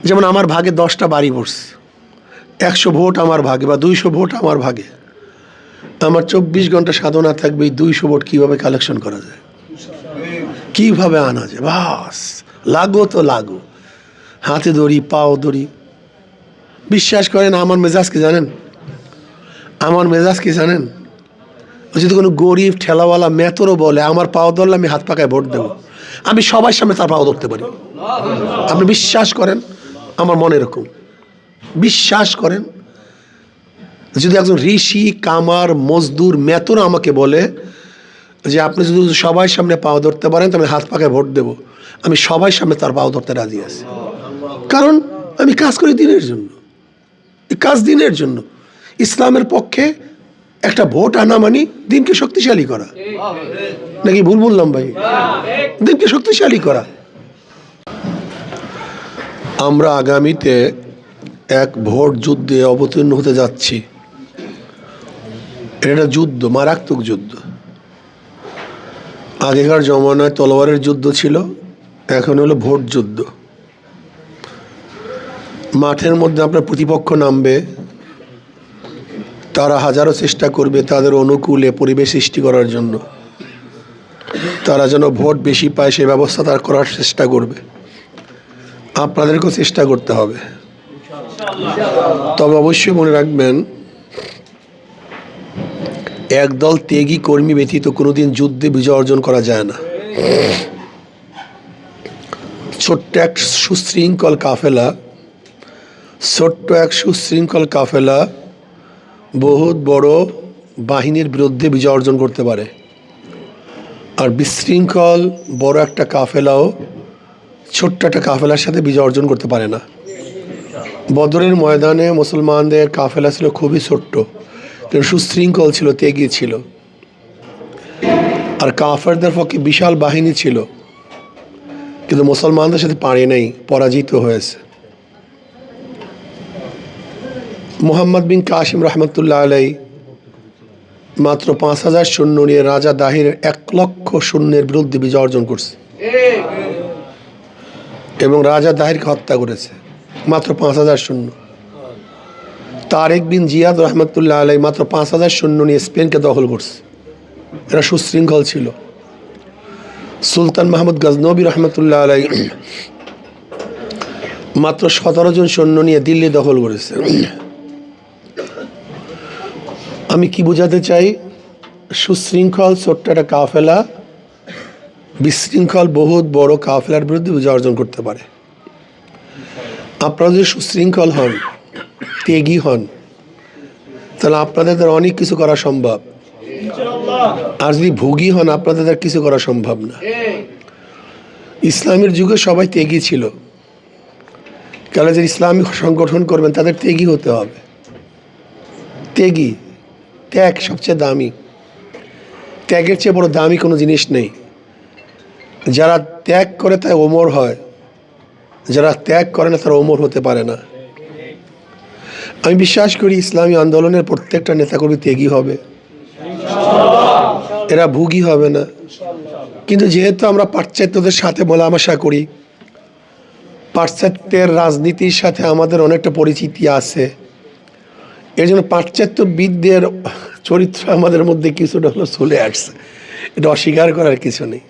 যেমন আমার ভাগে 10টা বাড়ি পড়ছে, 100 ভোট আমার ভাগে বা 200 ভোট আমার ভাগে, আমার 24 ঘন্টা সাধনা থাকবে এই 200 ভোট কীভাবে কালেকশন করা যায়, কীভাবে আনা যায়। বাস লাগো তো লাগো, হাতে ধরি পাও ধরি। বিশ্বাস করেন আমার মেজাজ কি জানেন? আমার মেজাজ কি জানেন? যদি কোনো গরিব ঠেলাওয়ালা মেতরও বলে আমার পাও ধরলে আমি হাত পাকায় ভোট দেবো, আমি সবার সামনে তার পাও ধরতে পারি। আপনি বিশ্বাস করেন আমার মনে এরকম, বিশ্বাস করেন। যদি একজন ঋষি কামার মজদুর মেতর আমাকে বলে যে আপনি যদি সবাই সামনে পাও ধরতে পারেন তাহলে হাত পাকায় ভোট দেবো, আমি সবাই সামনে তার পাও ধরতে রাজি আছি। কারণ আমি কাজ করি দিনের জন্য, কাজ দিনের জন্য। ইসলামের পক্ষে একটা ভোট আনা মানে দিনকে শক্তিশালী করা, নাকি ভুল বললাম ভাই? দিনকে শক্তিশালী করা। আমরা আগামীতে এক ভোট যুদ্ধে অবতীর্ণ হতে যাচ্ছি। এটা যুদ্ধ, মারাত্মক যুদ্ধ। আগেকার জমানায় তলোয়ারের যুদ্ধ ছিল, এখন হলো ভোট যুদ্ধ। মাঠের মধ্যে আপনার প্রতিপক্ষ নামবে, তারা হাজারো চেষ্টা করবে তাদের অনুকূলে পরিবেশ সৃষ্টি করার জন্য, তারা যেন ভোট বেশি পায় সে ব্যবস্থা তারা করার চেষ্টা করবে। আপনাদেরকেও চেষ্টা করতে হবে। তবে অবশ্যই মনে রাখবেন, একদল ত্যাগী কর্মী ব্যতীত কোনোদিন যুদ্ধে বিজয় অর্জন করা যায় না। ছোট্ট এক সুশৃঙ্খল কাফেলা বহুত বড় বাহিনীর বিরুদ্ধে বিজয় অর্জন করতে পারে। আর বিশৃঙ্খল বড় একটা কাফেলাও ছোট্ট একটা কাফেলার সাথে বিজয় অর্জন করতে পারে না। বদরের ময়দানে মুসলমানদের কাফেলা ছিল খুবই ছোট্ট, কিন্তু সুশৃঙ্খল ছিল, ত্যাগী ছিল। আর কাফেরদের পক্ষে বিশাল বাহিনী ছিল, কিন্তু মুসলমানদের সাথে পারে নাই, পরাজিত হয়েছে। মোহাম্মদ বিন কাসিম রহমতুল্লাহ আলাই মাত্র 5000 সৈন্য নিয়ে রাজা দাহিরের 1 লক্ষ সৈন্যের বিরুদ্ধে বিজয় অর্জন করছে এবং রাজা দাহিরকে হত্যা করেছে। মাত্র 5000 সৈন্য। তারেক বিন জিয়াদ রহমতুল্লাহ আলাই মাত্র 5000 সৈন্য নিয়ে স্পেনকে দখল করছে। এরা সুশৃঙ্খল ছিল। সুলতান মাহমুদ গজনবী রহমতুল্লাহ আলাই মাত্র 17 জন সৈন্য নিয়ে দিল্লি দখল করেছে। আমি কি বোঝাতে চাই? সুশৃঙ্খল ছোট্ট একটা কাফেলা বিশৃঙ্খল বহুত বড় কাফেলার বিরুদ্ধে বিজয় অর্জন করতে পারে। আপনারা যদি সুশৃঙ্খল হন, ত্যাগী হন, তাহলে আপনাদের দ্বারা অনেক কিছু করা সম্ভব। আর যদি ভোগী হন, আপনাদের দ্বারা কিছু করা সম্ভব না। ইসলামের যুগে সবাই ত্যাগী ছিল, কারণ যে ইসলামী সংগঠন করবেন তাদের ত্যাগী হতে হবে। ত্যাগী, ত্যাগ সবচেয়ে দামি। ত্যাগের চেয়ে বড় দামি কোনো জিনিস নেই। যারা ত্যাগ করে তাই ওমর হয়, যারা ত্যাগ করে না তারা ওমর হতে পারে না। আমি বিশ্বাস করি ইসলামী আন্দোলনের প্রত্যেকটা নেতাকর্মী ত্যাগী হবে, এরা ভোগী হবে না। কিন্তু যেহেতু আমরা পাশ্চাত্যদের সাথে মেলামেশা করি, পাশ্চাত্যের রাজনীতির সাথে আমাদের অনেকটা পরিচিতি আছে, এর জন্য পাশ্চাত্যবিদদের চরিত্র আমাদের মধ্যে কিছুটা হলো চলে আসছে। এটা অস্বীকার করার কিছু নেই।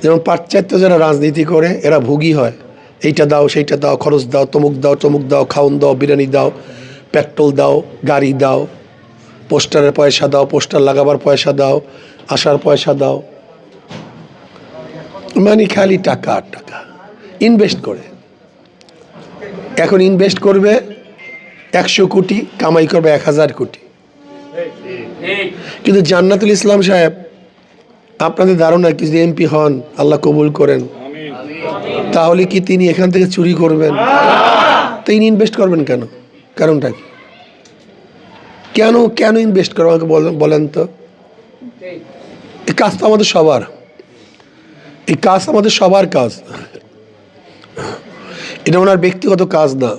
যেমন পাশ্চাত্য যারা রাজনীতি করে এরা ভোগী হয়, এইটা দাও সেইটা দাও, খরচ দাও, তমুক দাও তমুক দাও, খাওন দাও, বিরিয়ানি দাও, পেট্রোল দাও, গাড়ি দাও, পোস্টারের পয়সা দাও, পোস্টার লাগাবার পয়সা দাও, আসার পয়সা দাও, মানে খালি টাকা আর টাকা। ইনভেস্ট করে, এখন ইনভেস্ট করবে 100 কোটি, কামাই করবে 1000 কোটি। কিন্তু জান্নাতুল ইসলাম সাহেব, আপনাদের ধারণা কি যদি এমপি হন, আল্লাহ কবুল করেন, তাহলে কি তিনি এখান থেকে চুরি করবেন? তিনি ইনভেস্ট করবেন কেন? কারণটা কি? কেন ইনভেস্ট করবেন আমাকে বলেন তো? এই কাজ তো আমাদের সবার, এই কাজ আমাদের সবার কাজ। এটা ওনার ব্যক্তিগত কাজ না,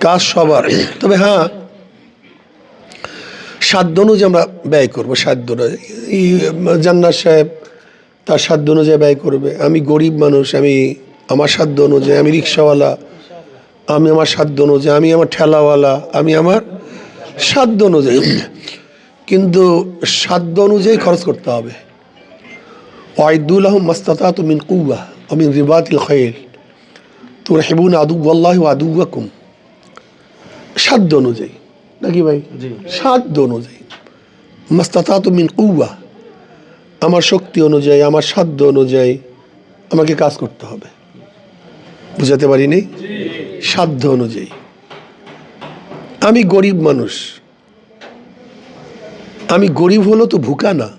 কাজ সবার। তবে হ্যাঁ, সাধ্য অনুযায়ী আমরা ব্যয় করবো, সাধ্য অনুযায়ী। জান্নাত সাহেব তার সাধ্য অনুযায়ী ব্যয় করবে। আমি গরিব মানুষ, আমি আমার সাধ্য অনুযায়ী, আমি রিক্সাওয়ালা, আমি আমার সাধ্য অনুযায়ী, আমি আমার ঠেলাওয়ালা, আমি আমার সাধ্য অনুযায়ী, কিন্তু সাধ্য অনুযায়ী খরচ করতে হবে। ওয়াইদুল্লাহুম মাস্তাতাতু মিন কুওয়া ওয়া মিন রিবাতিল খাইল তুরহিবুনা আদুওয়াল্লাহি ওয়া আদুওয়াকুম। সাধ্য অনুযায়ী নাকি ভাই? সাধ্য অনুযায়ী, মাস্তাতাতু মিন কুওয়া, আমার শক্তি অনুযায়ী, আমার সাধ্য অনুযায়ী আমাকে কাজ করতে হবে। বুঝাতে পারিনি? সাধ্য অনুযায়ী। আমি গরিব মানুষ, আমি গরিব হলো তো ভুকা না,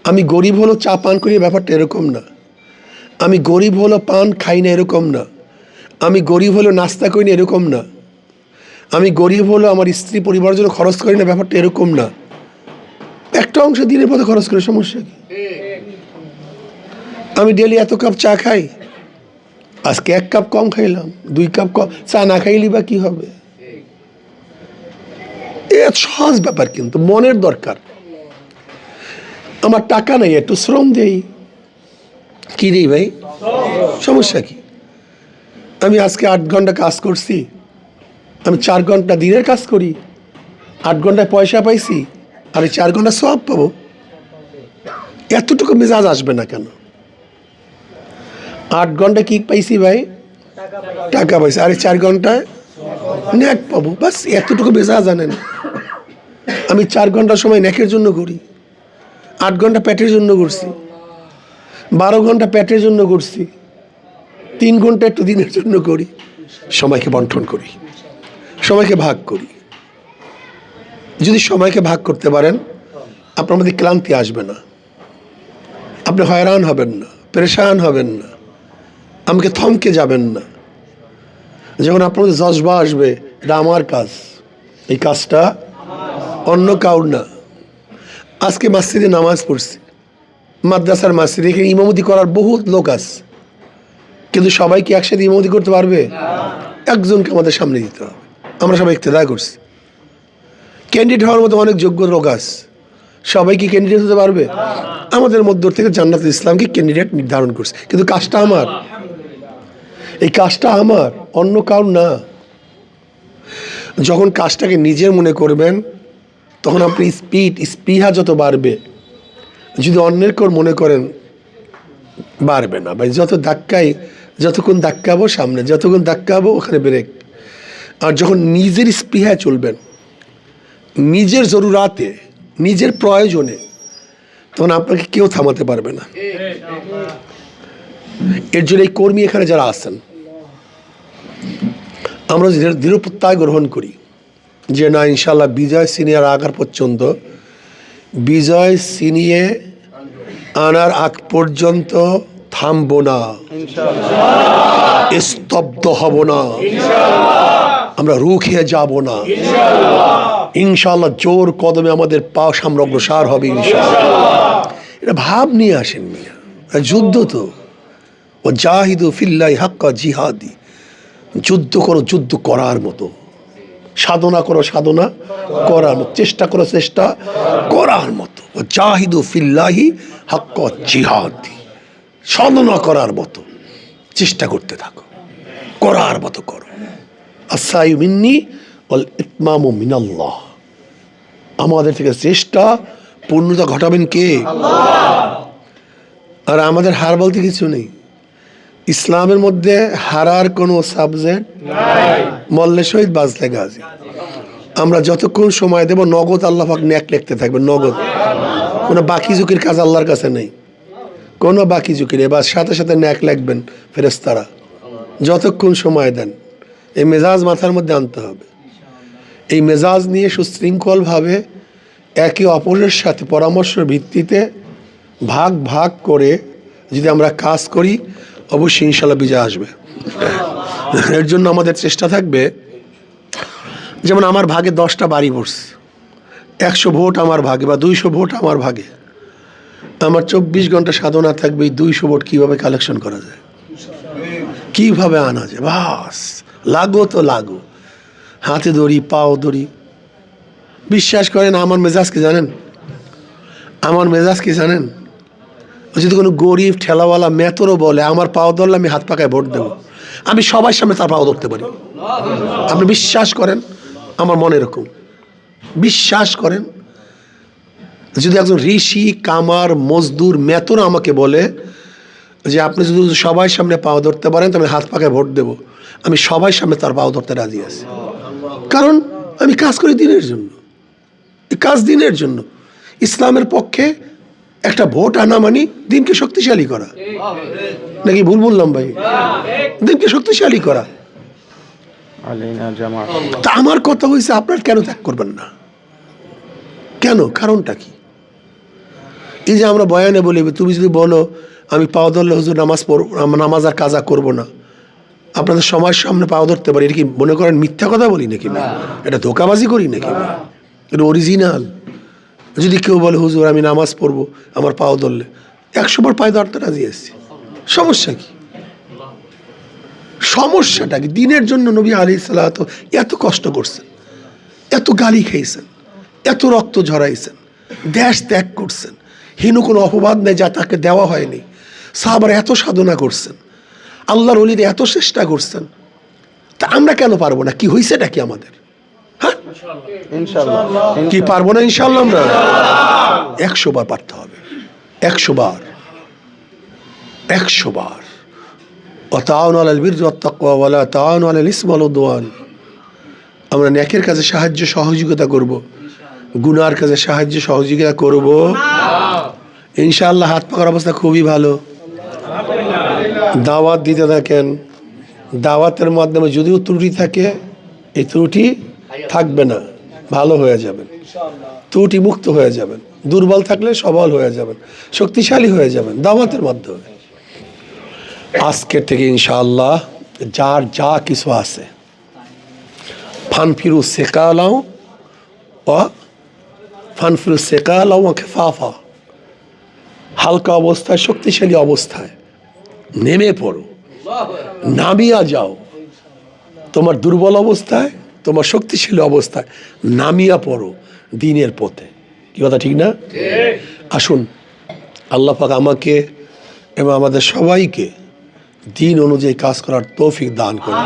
আমি গরিব হলো চা পান করি, ব্যাপারটা এরকম না। আমি গরিব হলো পান খাই না, এরকম না। আমি গরিব হলো নাস্তা করি না, এরকম না। আমি গরিব হলো আমার স্ত্রী পরিবারের জন্য খরচ করি না, ব্যাপারটা এরকম না। একটা অংশ দিনের পথে খরচ করে, সমস্যা কি? আমি ডেলি এত কাপ চা খাই, আজকে 1 কাপ কম খাইলাম, 2 কাপ কম চা না খাইলি বা কি হবে? এ সহজ ব্যাপার, কিন্তু মনের দরকার। আমার টাকা নাই, একটু শ্রম দেই, কি দেই ভাই? সমস্যা কি? আমি আজকে 8 ঘন্টা কাজ করছি, আমি 4 ঘন্টা দিনের কাজ করি, 8 ঘন্টায় পয়সা পাইছি, আর 4 ঘন্টা সওয়াব পাবো। এতটুকু মেজাজ আসবে না কেন? 8 ঘন্টা কি পাইছি ভাই? টাকা পাইছি, আর 4 ঘন্টায় ন্যাক পাবো, বাস এতটুকু মেজাজ আনেন। আমি 4 ঘন্টা সময় ন্যাকের জন্য করি, 8 ঘন্টা পেটের জন্য করছি, 12 ঘন্টা পেটের জন্য করছি, 3 ঘন্টা একটু দিনের জন্য করি। সময়কে বন্টন করি, সময়কে ভাগ করি। যদি সময়কে ভাগ করতে পারেন, আপনার মধ্যে ক্লান্তি আসবে না, আপনি হয়রান হবেন না, পেরেশান হবেন না, আমাকে থমকে যাবেন না। যখন আপনার মধ্যে জজবা আসবে, এটা আমার কাজ, এই কাজটা অন্য কাউর না। আজকে মসজিদে নামাজ পড়ছি, মাদ্রাসার মসজিদে, এখানে ইমামতি করার বহুত লোক আছে, কিন্তু সবাই কি একসাথে ইমামতি করতে পারবে? একজনকে আমাদের সামনে দিতে হবে। আমরা সবাই ইক্তেদা করছি। ক্যান্ডিডেট হওয়ার মতো অনেক যোগ্য লোক আছে, সবাই কি ক্যান্ডিডেট হতে পারবে? আমাদের মধ্য থেকে জান্নাতুল ইসলামকে ক্যান্ডিডেট নির্ধারণ করছে, কিন্তু কাজটা আমার, এই কাজটা আমার, অন্য কারণ না। যখন কাজটাকে নিজের মনে করবেন, তখন আপনি স্পৃহা যত বাড়বে। যদি অন্যের কর মনে করেন, বাড়বে না ভাই। যতক্ষণ ধাক্কাবো সামনে, যতক্ষণ ধাক্কাবো ওখানে ব্রেক। আর যখন নিজের স্পৃহায় চলবেন, নিজের জরুরাতে, নিজের প্রয়োজনে, তখন আপনাকে কেউ থামাতে পারবে না। এর জন্য এই কর্মী এখানে যারা আছেন, আমরা দৃঢ় প্রত্যয় গ্রহণ করি যে না, ইনশাল্লাহ বিজয় সিনিয়র আগার পর্যন্ত, বিজয় সিনিয়ে আনার আগ পর্যন্ত থামবো না, স্তব্ধ হব না, আমরা রুখে যাব না। ইনশাল্লাহ জোর কদমে আমাদের পা সামনে অগ্রসর হবে ইনশাল্লাহ। এটা ভাব নিয়ে আসেন মিয়া, যুদ্ধ তো। ও জাহিদু ফিল্লাহি হাক্কা জিহাদি, যুদ্ধ করো যুদ্ধ করার মতো, সাধনা করো সাধনা করার মতো, চেষ্টা করো চেষ্টা করার মতো। ও জাহিদু ফিল্লাহি হাক্কা জিহাদি, সাধনা করার মতো চেষ্টা করতে থাকো, করার মতো করো। আসায়ু মিন্নি ওয়াল ইতমামু মিনাল্লাহ, আমাদের থেকে চেষ্টা পূর্ণতা ঘটাবেন কে? আর আমাদের হার বলতে কিছু নেই। ইসলামের মধ্যে হারার কোনো সাবজেক্ট নাই। মল্লে শহীদ বাজলে গাজী, আমরা যতক্ষণ সময় দেব নগদ আল্লাহ পাক ন্যাক লিখতে থাকবে, নগদ। কোনো বাকি ঝুঁকির কাজ আল্লাহর কাছে নেই, কোনো বাকি ঝুঁকি নেই। বাস সাথে সাথে ন্যাক লিখবেন ফেরেশতারা, যতক্ষণ সময় দেন। এই মেজাজ মাথার মধ্যে আনতে হবে। এই মেজাজ নিয়ে সুশৃঙ্খলভাবে একে অপরের সাথে পরামর্শের ভিত্তিতে ভাগ ভাগ করে যদি আমরা কাজ করি, অবশ্যই ইনশাল্লাহ বিজয় আসবে। এর জন্য আমাদের চেষ্টা থাকবে, যেমন আমার ভাগে 10টা বাড়ি পড়ছে, 100 ভোট আমার ভাগে বা 200 ভোট আমার ভাগে, আমার 24 ঘন্টা সাধনা থাকবে এই 200 ভোট কীভাবে কালেকশন করা যায়, কীভাবে আনা যায়। বাস লাগো তো লাগো, হাতে ধরি পাও ধরি। বিশ্বাস করেন আমার মেজাজ কি জানেন? আমার মেজাজ কি জানেন? যদি কোনো গরিব ঠেলাওয়ালা মেতরও বলে আমার পাও ধরলে আমি হাত পাকায় ভোট দেবো, আমি সবার সামনে তার পাও ধরতে পারি। আপনি বিশ্বাস করেন, আমার মনে এরকম, বিশ্বাস করেন, যদি একজন ঋষি কামার মজদুর মেতর আমাকে বলে যে আপনি যদি সবাই সামনে পাও ধরতে পারেন তো আমি হাত পাকায় ভোট দেবো, আমি সবাই সামনে তার পাও ধরতে রাজি আছি। কারণ আমি কাজ করি দিনের জন্য, এই কাজ দিনের জন্য। ইসলামের পক্ষে একটা ভোট আনা মানে দিনকে শক্তিশালী করা, নাকি ভুল বললাম ভাই? দিনকে শক্তিশালী করা। তা আমার কথা হয়েছে আপনার কেন ত্যাগ করবেন না? কেন? কারণটা কি? এই যে আমরা বয়ানে বলি, তুমি যদি বলো আমি পাও ধরলে হুজুর নামাজ পড়ব, নামাজ আর কাজা করবো না, আপনাদের সমাজ সামনে পাও ধরতে পারি, এটা কি মনে করেন মিথ্যা কথা বলি নাকি? না, এটা ধোকাবাজি করি নাকি? এটা অরিজিনাল। যদি কেউ বলে হুজুর আমি নামাজ পড়বো আমার পাও ধরলে, 100 বার পায়ে ধরতে রাজি আসছি, সমস্যা কি? সমস্যাটা কি? দিনের জন্য নবী আলাইহিস সালাতু এত কষ্ট করছেন, এত গালি খেয়েছেন, এত রক্ত ঝরাইছেন, দেশ ত্যাগ করছেন, হীন কোনো অপবাদ নেই যা তাকে দেওয়া হয়নি। সাহাবারা এত সাধনা করছেন, আল্লাহর ওলিরা এত চেষ্টা করছেন, তা আমরা কেন পারবো না? কি হয়েছেটা কি আমাদের? হ্যাঁ, কি পারবো না? ইনশাআল্লাহ আমরা 100 বার পারতে হবে, 100 বার, 100 বার। ওয়াতাআওয়ানু আলাল বিররি ওয়াত তাকওয়া ওয়া লা তাআওয়ানু আলাল ইসমি ওয়াল উদওয়ান। আমরা নেকের কাজে সাহায্য সহযোগিতা করব, গুনার কাজে সাহায্য সহযোগিতা করব ইনশাআল্লাহ। হাত পাকার অবস্থা খুবই ভালো। দাওয়াত দিতে থাকেন, দাওয়াতের মাধ্যমে যদিও ত্রুটি থাকে, এই ত্রুটি থাকবে না, ভালো হয়ে যাবেন, ত্রুটি মুক্ত হয়ে যাবেন, দুর্বল থাকলে সবল হয়ে যাবেন, শক্তিশালী হয়ে যাবেন দাওয়াতের মাধ্যমে। আজকের থেকে ইনশাআল্লাহ যার যা কিছু আছে ফানফিরু সেকালাও ও ফানফিরু সেকালাও খেফাফা, হালকা অবস্থায় শক্তিশালী অবস্থায় নেমে পড়ো, নামিয়া যাও। তোমার দুর্বল অবস্থায়, তোমার শক্তিশালী অবস্থায় নামিয়া পড়ো দিনের পথে। কি কথা ঠিক না? আসুন আল্লাহ পাক আমাকে এবং আমাদের সবাইকে দিন অনুযায়ী কাজ করার তৌফিক দান করুন।